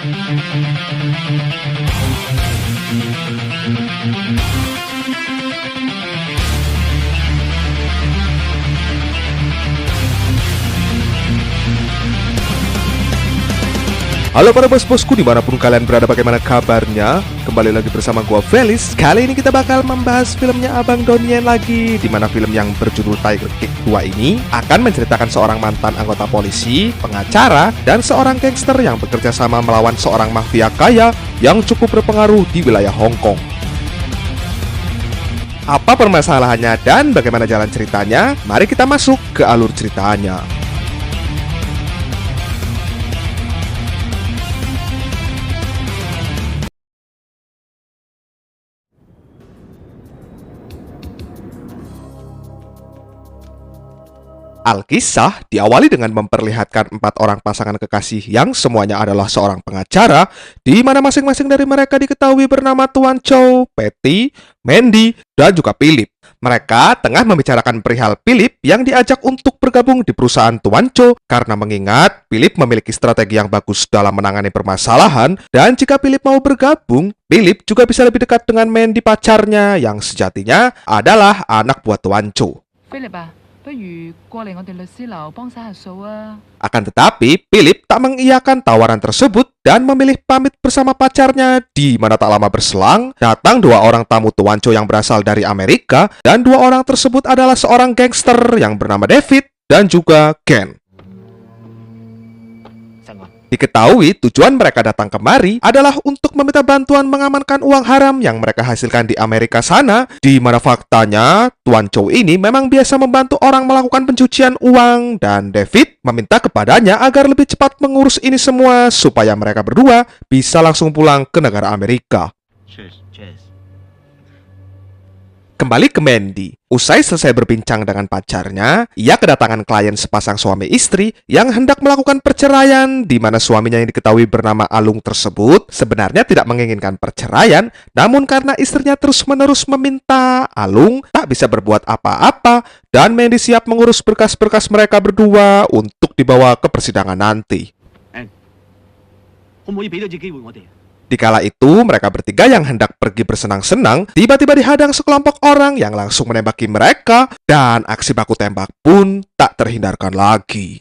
Halo para bos-bosku dimanapun kalian berada, bagaimana kabarnya? Kembali lagi bersama gua Felis. Kali ini kita bakal membahas filmnya Abang Donnie Yen lagi, dimana film yang berjudul Tiger King 2 ini akan menceritakan seorang mantan anggota polisi, pengacara, dan seorang gangster yang bekerja sama melawan seorang mafia kaya yang cukup berpengaruh di wilayah Hong Kong. Apa permasalahannya dan bagaimana jalan ceritanya? Mari kita masuk ke alur ceritanya. Alkisah diawali dengan memperlihatkan 4 orang pasangan kekasih yang semuanya adalah seorang pengacara, di mana masing-masing dari mereka diketahui bernama Tuan Chow, Patty, Mandy, dan juga Philip. Mereka tengah membicarakan perihal Philip yang diajak untuk bergabung di perusahaan Tuan Chow karena mengingat Philip memiliki strategi yang bagus dalam menangani permasalahan, dan jika Philip mau bergabung, Philip juga bisa lebih dekat dengan Mandy, pacarnya yang sejatinya adalah anak buah Tuan Chow. Philip 不如過嚟我哋律師樓幫手下數啊。 Akan tetapi, Philip tak mengiyakan tawaran tersebut dan memilih pamit bersama pacarnya, di mana tak lama berselang, datang 2 orang tamu Tuan Chow yang berasal dari Amerika, dan 2 orang tersebut adalah seorang gangster yang bernama David dan juga Ken. Diketahui tujuan mereka datang kemari adalah untuk meminta bantuan mengamankan uang haram yang mereka hasilkan di Amerika sana, di mana faktanya Tuan Chow ini memang biasa membantu orang melakukan pencucian uang, dan David meminta kepadanya agar lebih cepat mengurus ini semua supaya mereka berdua bisa langsung pulang ke negara Amerika. Kembali ke Mandy. Usai selesai berbincang dengan pacarnya, ia kedatangan klien sepasang suami istri yang hendak melakukan perceraian, di mana suaminya yang diketahui bernama Alung tersebut sebenarnya tidak menginginkan perceraian, namun karena istrinya terus-menerus meminta, Alung tak bisa berbuat apa-apa, dan Mandy siap mengurus berkas-berkas mereka berdua untuk dibawa ke persidangan nanti. Dikala itu, mereka bertiga yang hendak pergi bersenang-senang, tiba-tiba dihadang sekelompok orang yang langsung menembaki mereka, dan aksi baku tembak pun tak terhindarkan lagi.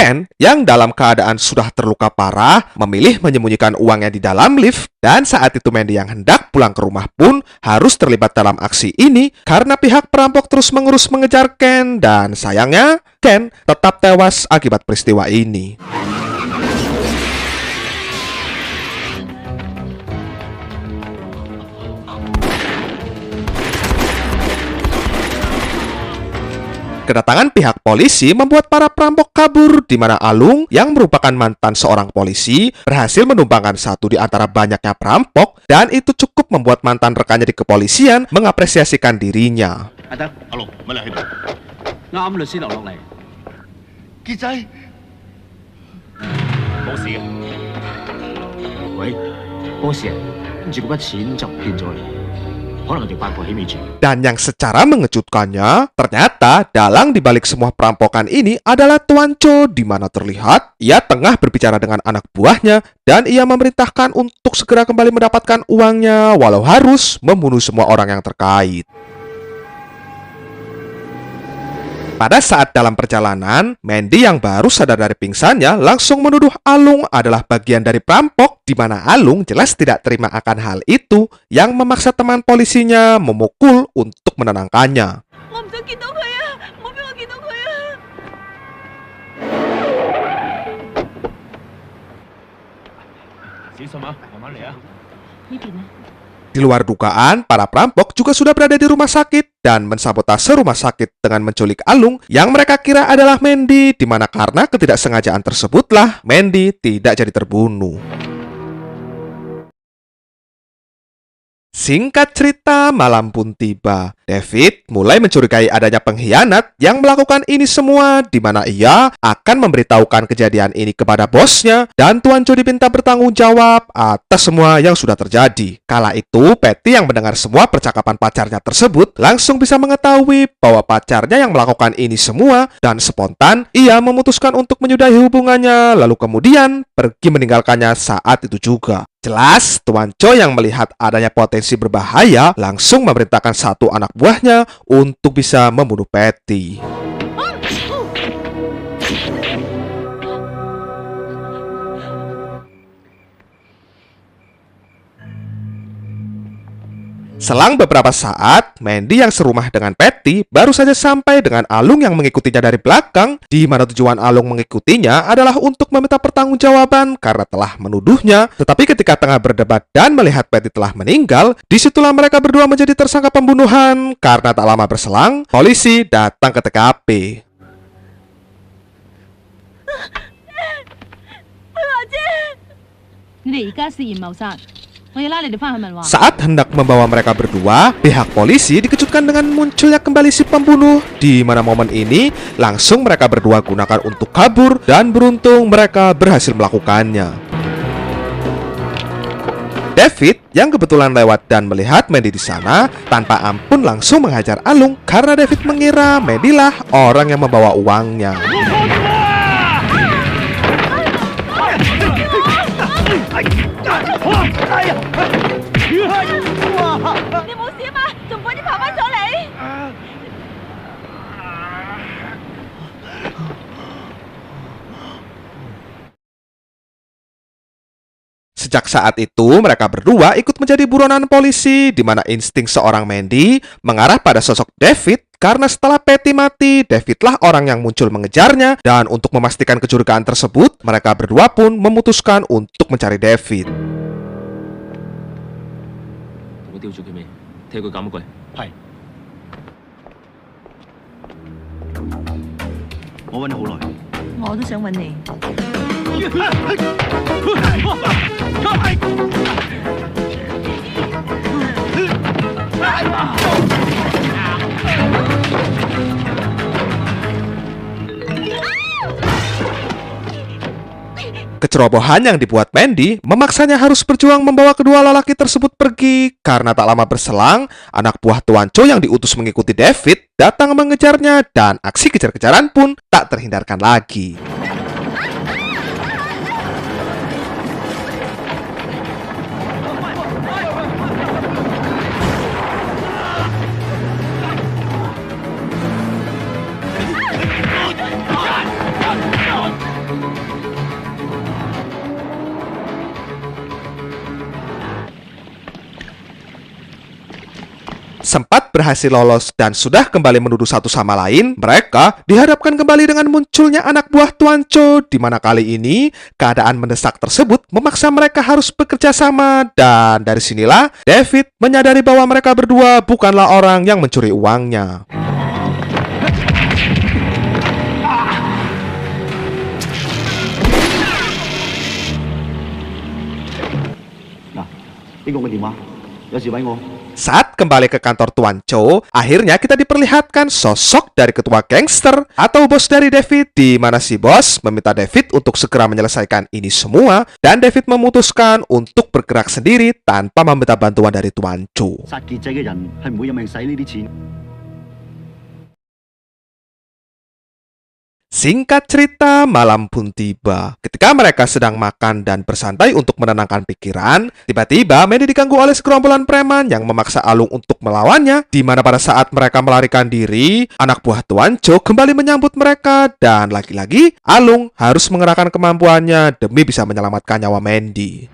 Ken, yang dalam keadaan sudah terluka parah, memilih menyembunyikan uangnya di dalam lift, dan saat itu Mandy yang hendak pulang ke rumah pun harus terlibat dalam aksi ini karena pihak perampok terus mengejar Ken, dan sayangnya Ken tetap tewas akibat peristiwa ini. Kedatangan pihak polisi membuat para perampok kabur, di mana Alung yang merupakan mantan seorang polisi berhasil menumbangkan satu di antara banyaknya perampok, dan itu cukup membuat mantan rekannya di kepolisian mengapresiasikan dirinya. Dan yang secara mengejutkannya, ternyata dalang dibalik semua perampokan ini adalah Tuan Chow, di mana terlihat ia tengah berbicara dengan anak buahnya, dan ia memerintahkan untuk segera kembali mendapatkan uangnya walau harus membunuh semua orang yang terkait. Pada saat dalam perjalanan, Mandy yang baru sadar dari pingsannya langsung menuduh Alung adalah bagian dari perampok, di mana Alung jelas tidak terima akan hal itu yang memaksa teman polisinya memukul untuk menenangkannya. Di luar dugaan, para perampok juga sudah berada di rumah sakit dan mensabotase rumah sakit dengan menculik Alung yang mereka kira adalah Mandy, di mana karena ketidaksengajaan tersebutlah Mandy tidak jadi terbunuh. Singkat cerita, malam pun tiba. David mulai mencurigai adanya pengkhianat yang melakukan ini semua, di mana ia akan memberitahukan kejadian ini kepada bosnya, dan Tuan Cho diminta bertanggung jawab atas semua yang sudah terjadi. Kala itu, Patty yang mendengar semua percakapan pacarnya tersebut langsung bisa mengetahui bahwa pacarnya yang melakukan ini semua, dan spontan ia memutuskan untuk menyudahi hubungannya, lalu kemudian pergi meninggalkannya saat itu juga. Jelas, Tuan Cho yang melihat adanya potensi berbahaya langsung memerintahkan satu anak buahnya untuk bisa membunuh Patty. Selang beberapa saat, Mandy yang serumah dengan Patty baru saja sampai dengan Alung yang mengikutinya dari belakang, di mana tujuan Alung mengikutinya adalah untuk meminta pertanggungjawaban karena telah menuduhnya. Tetapi ketika tengah berdebat dan melihat Patty telah meninggal, disitulah mereka berdua menjadi tersangka pembunuhan. Karena tak lama berselang, polisi datang ke TKP. Saat hendak membawa mereka berdua, pihak polisi dikejutkan dengan munculnya kembali si pembunuh. Di mana momen ini langsung mereka berdua gunakan untuk kabur, dan beruntung mereka berhasil melakukannya. David yang kebetulan lewat dan melihat Mandy di sana, tanpa ampun langsung menghajar Alung karena David mengira Mandy lah orang yang membawa uangnya. Sejak saat itu, mereka berdua ikut menjadi buronan polisi, di mana insting seorang Mandy mengarah pada sosok David, karena setelah Patty mati, Davidlah orang yang muncul mengejarnya, dan untuk memastikan kecurigaan tersebut, mereka berdua pun memutuskan untuk mencari David. Kecerobohan yang dibuat Mandy memaksanya harus berjuang membawa kedua lelaki tersebut pergi. Karena tak lama berselang, anak buah Tuan Cho yang diutus mengikuti David datang mengejarnya, dan aksi kejar-kejaran pun tak terhindarkan lagi. Sempat berhasil lolos dan sudah kembali menuduh satu sama lain, mereka dihadapkan kembali dengan munculnya anak buah Tuan Cho, di mana kali ini keadaan mendesak tersebut memaksa mereka harus bekerja sama, dan dari sinilah David menyadari bahwa mereka berdua bukanlah orang yang mencuri uangnya. Saat kembali ke kantor Tuan Cho, akhirnya kita diperlihatkan sosok dari ketua gangster atau bos dari David, di mana si bos meminta David untuk segera menyelesaikan ini semua, dan David memutuskan untuk bergerak sendiri tanpa meminta bantuan dari Tuan Cho. Singkat cerita, malam pun tiba. Ketika mereka sedang makan dan bersantai untuk menenangkan pikiran, tiba-tiba Mandy diganggu oleh segerombolan preman yang memaksa Alung untuk melawannya, di mana pada saat mereka melarikan diri, anak buah Tuan Cho kembali menyambut mereka, dan lagi-lagi Alung harus mengerahkan kemampuannya demi bisa menyelamatkan nyawa Mandy.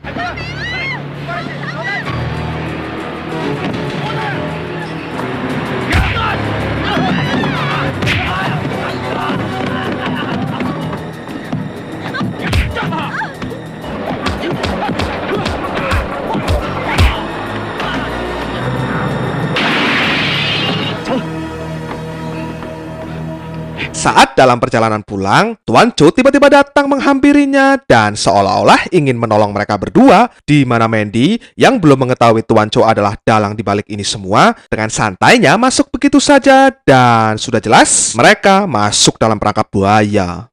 Saat dalam perjalanan pulang, Tuan Cho tiba-tiba datang menghampirinya dan seolah-olah ingin menolong mereka berdua, di mana Mandy yang belum mengetahui Tuan Cho adalah dalang di balik ini semua, dengan santainya masuk begitu saja dan sudah jelas mereka masuk dalam perangkap buaya.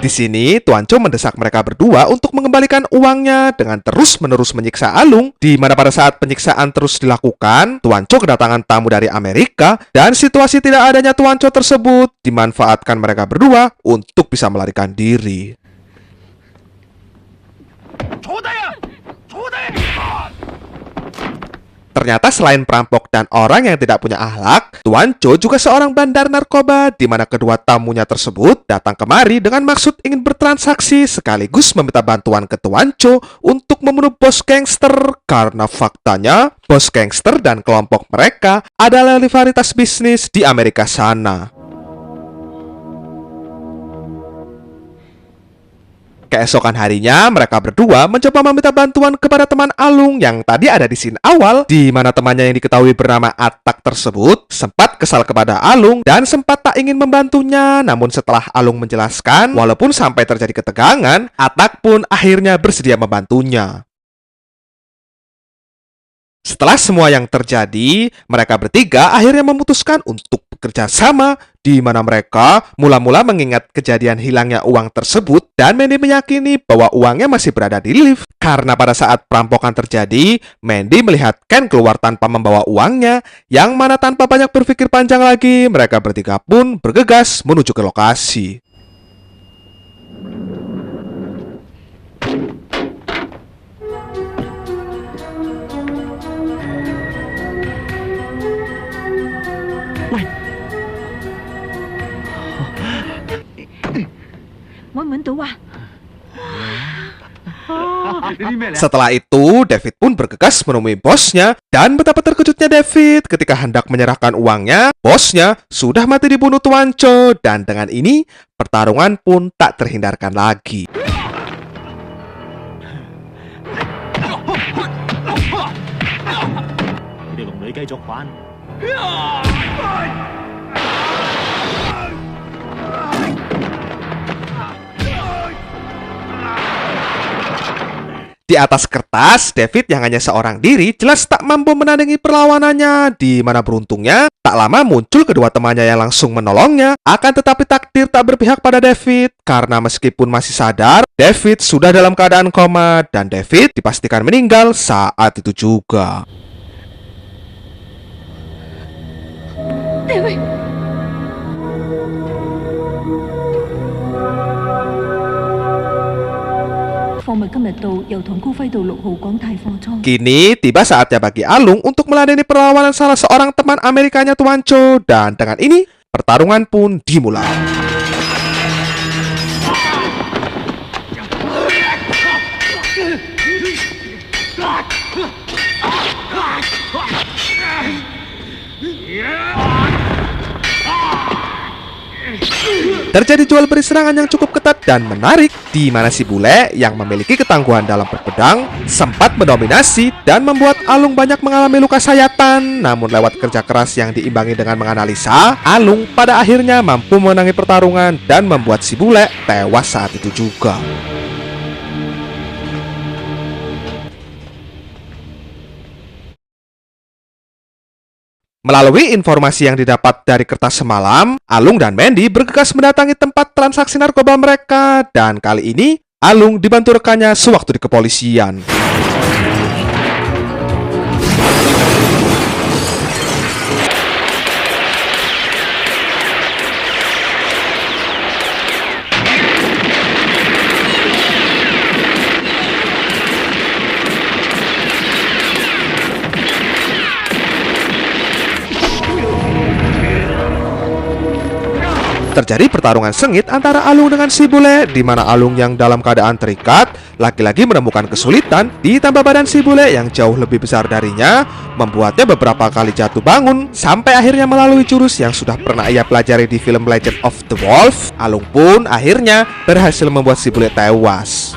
Di sini, Tuan Cho mendesak mereka berdua untuk mengembalikan uangnya dengan terus-menerus menyiksa Alung, di mana pada saat penyiksaan terus dilakukan, Tuan Cho kedatangan tamu dari Amerika, dan situasi tidak adanya Tuan Cho tersebut dimanfaatkan mereka berdua untuk bisa melarikan diri. Ternyata selain perampok dan orang yang tidak punya akhlak, Tuan Cho juga seorang bandar narkoba, di mana kedua tamunya tersebut datang kemari dengan maksud ingin bertransaksi sekaligus meminta bantuan ke Tuan Cho untuk membunuh bos gangster, karena faktanya bos gangster dan kelompok mereka adalah rivalitas bisnis di Amerika sana. Keesokan harinya, mereka berdua mencoba meminta bantuan kepada teman Alung yang tadi ada di scene awal, di mana temannya yang diketahui bernama Atak tersebut sempat kesal kepada Alung dan sempat tak ingin membantunya. Namun setelah Alung menjelaskan, walaupun sampai terjadi ketegangan, Atak pun akhirnya bersedia membantunya. Setelah semua yang terjadi, mereka bertiga akhirnya memutuskan untuk bekerja sama, di mana mereka mula-mula mengingat kejadian hilangnya uang tersebut dan Mandy meyakini bahwa uangnya masih berada di lift. Karena pada saat perampokan terjadi, Mandy melihat Ken keluar tanpa membawa uangnya, yang mana tanpa banyak berpikir panjang lagi, mereka bertiga pun bergegas menuju ke lokasi. Setelah itu, David pun bergegas menemui bosnya, dan betapa terkejutnya David ketika hendak menyerahkan uangnya, bosnya sudah mati dibunuh Tuan Cho, dan dengan ini pertarungan pun tak terhindarkan lagi. Di atas kertas, David yang hanya seorang diri jelas tak mampu menandingi perlawanannya, di mana beruntungnya tak lama muncul kedua temannya yang langsung menolongnya. Akan tetapi takdir tak berpihak pada David, karena meskipun masih sadar, David sudah dalam keadaan koma dan David dipastikan meninggal saat itu juga. David. Kini tiba saatnya bagi Alung untuk meladeni perlawanan salah seorang teman Amerikanya Tuan Cho, dan dengan ini pertarungan pun dimulai. Terjadi jual beli serangan yang cukup ketat dan menarik, di mana si bule yang memiliki ketangguhan dalam berpedang sempat mendominasi dan membuat Alung banyak mengalami luka sayatan. Namun lewat kerja keras yang diimbangi dengan menganalisa, Alung pada akhirnya mampu memenangi pertarungan dan membuat si bule tewas saat itu juga. Melalui informasi yang didapat dari kertas semalam, Alung dan Mandy bergegas mendatangi tempat transaksi narkoba mereka, dan kali ini Alung dibantu rekannya sewaktu di kepolisian. Terjadi pertarungan sengit antara Alung dengan si bule, di mana Alung yang dalam keadaan terikat lagi-lagi menemukan kesulitan, ditambah badan si bule yang jauh lebih besar darinya membuatnya beberapa kali jatuh bangun, sampai akhirnya melalui jurus yang sudah pernah ia pelajari di film Legend of the Wolf. Alung pun akhirnya berhasil membuat si bule tewas.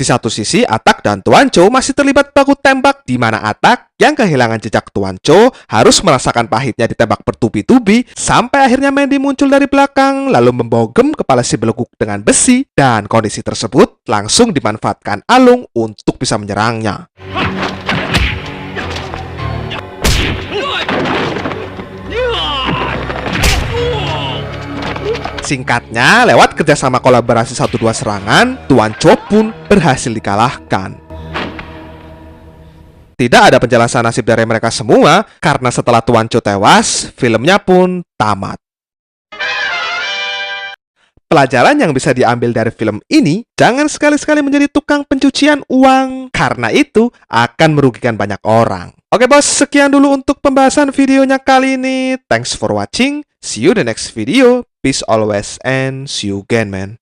Di satu sisi, Atak dan Tuan Chow masih terlibat baku tembak, di mana Atak yang kehilangan jejak Tuan Chow harus merasakan pahitnya ditembak bertubi-tubi, sampai akhirnya Mandy muncul dari belakang, lalu membogem kepala si belekuk dengan besi, dan kondisi tersebut langsung dimanfaatkan Alung untuk bisa menyerangnya. Singkatnya, lewat kerjasama kolaborasi 1-2 serangan, Tuan Chow pun berhasil dikalahkan. Tidak ada penjelasan nasib dari mereka semua, karena setelah Tuan Chow tewas, filmnya pun tamat. Pelajaran yang bisa diambil dari film ini, jangan sekali-sekali menjadi tukang pencucian uang, karena itu akan merugikan banyak orang. Oke bos, sekian dulu untuk pembahasan videonya kali ini. Thanks for watching, see you the next video. Peace always and see you again man.